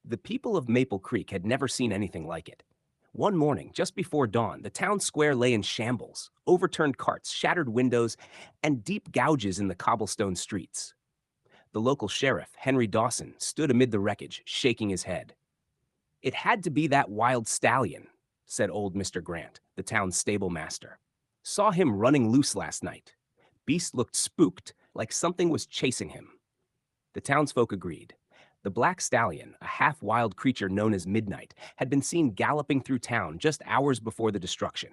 The people of Maple Creek had never seen anything like it. One morning, just before dawn, the town square lay in shambles, overturned carts, shattered windows, and deep gouges in the cobblestone streets. The local sheriff, Henry Dawson, stood amid the wreckage, shaking his head. "It had to be that wild stallion," said old Mr. Grant, the town's stable master. "Saw him running loose last night. Beast looked spooked, like something was chasing him." The townsfolk agreed. The black stallion, a half-wild creature known as Midnight, had been seen galloping through town just hours before the destruction.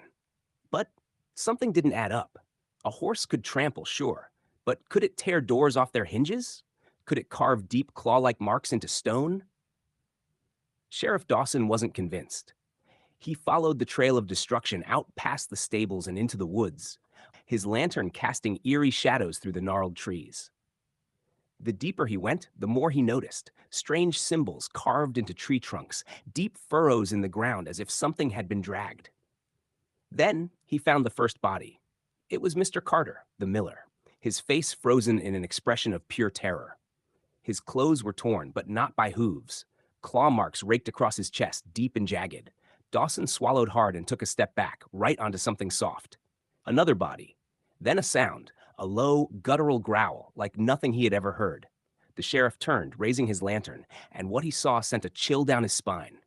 But something didn't add up. A horse could trample, sure, but could it tear doors off their hinges? Could it carve deep claw-like marks into stone? Sheriff Dawson wasn't convinced. He followed the trail of destruction out past the stables and into the woods, his lantern casting eerie shadows through the gnarled trees. The deeper he went, the more he noticed strange symbols carved into tree trunks, deep furrows in the ground as if something had been dragged. Then he found the first body. It was Mr. Carter, the miller, his face frozen in an expression of pure terror. His clothes were torn, but not by hooves. Claw marks raked across his chest, deep and jagged. Dawson swallowed hard and took a step back, right onto something soft. Another body. Then a sound, a low, guttural growl, like nothing he had ever heard. The sheriff turned, raising his lantern, and what he saw sent a chill down his spine.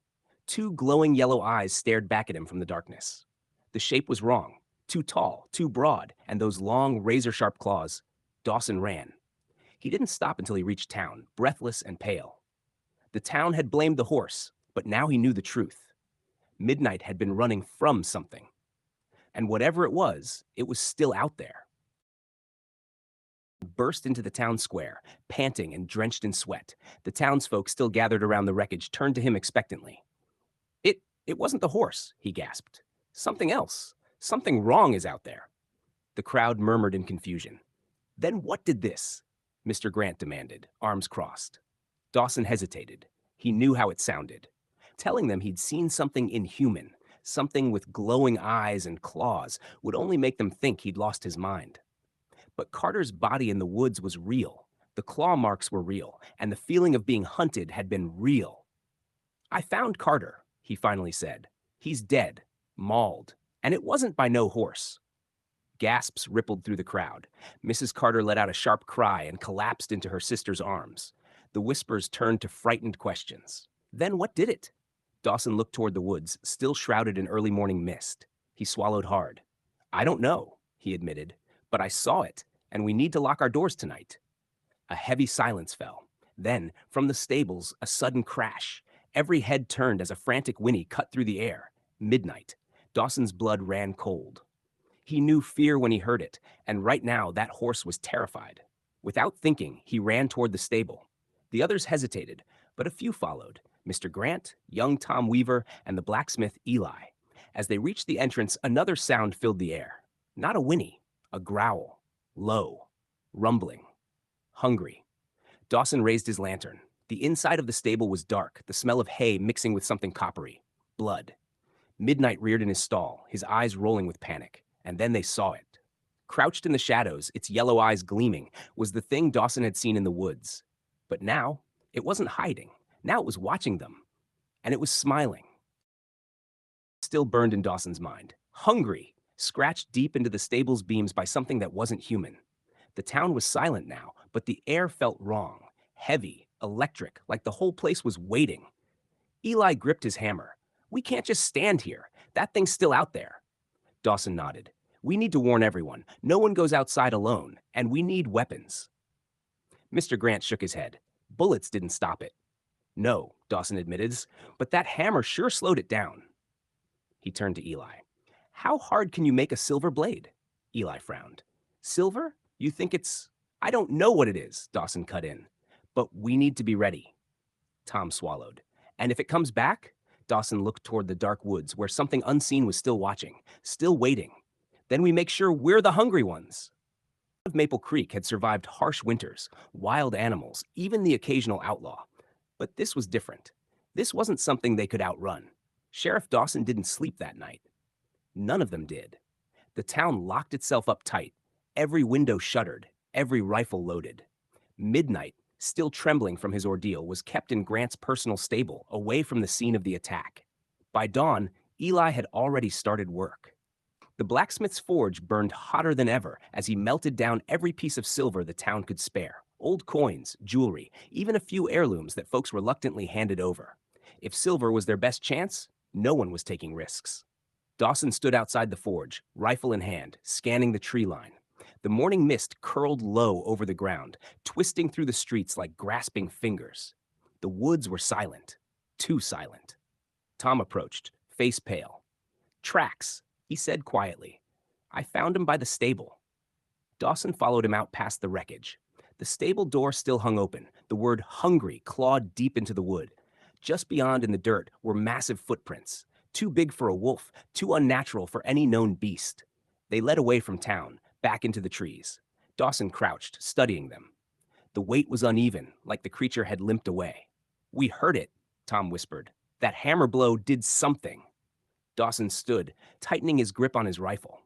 Two glowing yellow eyes stared back at him from the darkness. The shape was wrong. Too tall, too broad, and those long, razor-sharp claws. Dawson ran. He didn't stop until he reached town, breathless and pale. The town had blamed the horse, but now he knew the truth. Midnight had been running from something. And whatever it was still out there. He burst into the town square, panting and drenched in sweat. The townsfolk still gathered around the wreckage turned to him expectantly. It wasn't the horse," he gasped. "Something else. Something wrong is out there." The crowd murmured in confusion. "Then what did this?" Mr. Grant demanded, arms crossed. Dawson hesitated. He knew how it sounded. Telling them he'd seen something inhuman, something with glowing eyes and claws, would only make them think he'd lost his mind. But Carter's body in the woods was real. The claw marks were real, and the feeling of being hunted had been real. "I found Carter," he finally said. "He's dead, mauled, and it wasn't by no horse." Gasps rippled through the crowd. Mrs. Carter let out a sharp cry and collapsed into her sister's arms. The whispers turned to frightened questions. Then what did it? Dawson looked toward the woods, still shrouded in early morning mist. He swallowed hard. "I don't know," he admitted, "but I saw it, and we need to lock our doors tonight." A heavy silence fell. Then, from the stables, a sudden crash. Every head turned as a frantic whinny cut through the air. Midnight. Dawson's blood ran cold. He knew fear when he heard it, and right now that horse was terrified. Without thinking, he ran toward the stable. The others hesitated, but a few followed. Mr. Grant, young Tom Weaver, and the blacksmith Eli. As they reached the entrance, another sound filled the air. Not a whinny, a growl. Low. Rumbling. Hungry. Dawson raised his lantern. The inside of the stable was dark, the smell of hay mixing with something coppery. Blood. Midnight reared in his stall, his eyes rolling with panic. And then they saw it. Crouched in the shadows, its yellow eyes gleaming, was the thing Dawson had seen in the woods. But now, it wasn't hiding. Now it was watching them. And it was smiling. Still burned in Dawson's mind. Hungry, scratched deep into the stable's beams by something that wasn't human. The town was silent now, but the air felt wrong. Heavy, electric, like the whole place was waiting. Eli gripped his hammer. "We can't just stand here. That thing's still out there." Dawson nodded. "We need to warn everyone. No one goes outside alone, and we need weapons." Mr. Grant shook his head. "Bullets didn't stop it." "No," Dawson admitted, "but that hammer sure slowed it down." He turned to Eli. "How hard can you make a silver blade?" Eli frowned. "Silver? You think it's—" "I don't know what it is," Dawson cut in. "But we need to be ready." Tom swallowed. "And if it comes back?" Dawson looked toward the dark woods where something unseen was still watching, still waiting. "Then we make sure we're the hungry ones." Maple Creek had survived harsh winters, wild animals, even the occasional outlaw. But this was different. This wasn't something they could outrun. Sheriff Dawson didn't sleep that night. None of them did. The town locked itself up tight. Every window shuttered, every rifle loaded. Midnight still trembling from his ordeal, was kept in Grant's personal stable, away from the scene of the attack. By dawn, Eli had already started work. The blacksmith's forge burned hotter than ever as he melted down every piece of silver the town could spare. Old coins, jewelry, even a few heirlooms that folks reluctantly handed over. If silver was their best chance, no one was taking risks. Dawson stood outside the forge, rifle in hand, scanning the tree line. The morning mist curled low over the ground, twisting through the streets like grasping fingers. The woods were silent, too silent. Tom approached, face pale. "Tracks," he said quietly. "I found him by the stable." Dawson followed him out past the wreckage. The stable door still hung open, the word hungry clawed deep into the wood. Just beyond in the dirt were massive footprints, too big for a wolf, too unnatural for any known beast. They led away from town, back into the trees. Dawson crouched, studying them. The weight was uneven, like the creature had limped away. "We heard it," Tom whispered. "That hammer blow did something." Dawson stood, tightening his grip on his rifle.